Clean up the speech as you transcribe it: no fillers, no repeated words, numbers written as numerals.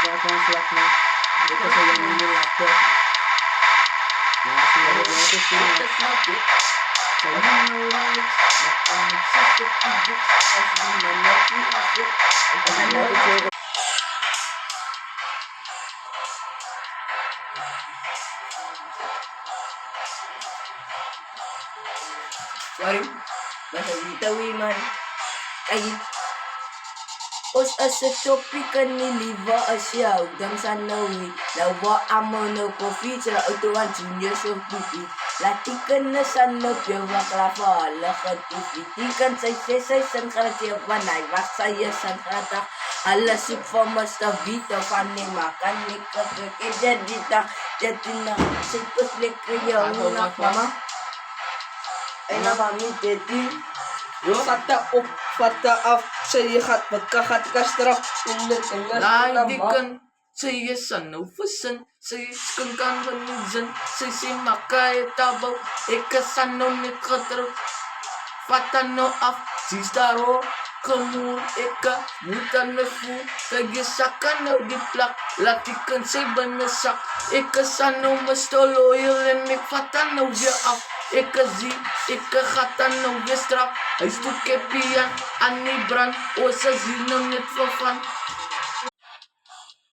slak na. Ito sa yung mini laptop. Nakasira ko ito sila. Sorry, basta bitawi man. Ay, os asa topi kaniliva asya udang sanawi. Lawa amo no kofi sa utuan junior so pipi. Latikan na sana piwa klava. Lakat ipitikan say san karatia banay. Masaya san kata. Ala sipa masta vita fane makan nika kekeda dita. Jatina sipus lekaya unak mama. Ay namami dedi. Fata af sayihat magkakatikastra Laidikan saya sana fusan saya skengkan benizan saya simakai tabau ekasano nikatro fatano af sistaro kemur eka mutan mefu kagisakan no diplak latikan saya benesak ekasano mestolo ilenik fatano dia af ekazi ekakhatano gestra Aistu kepian ani brand osa zino net fafan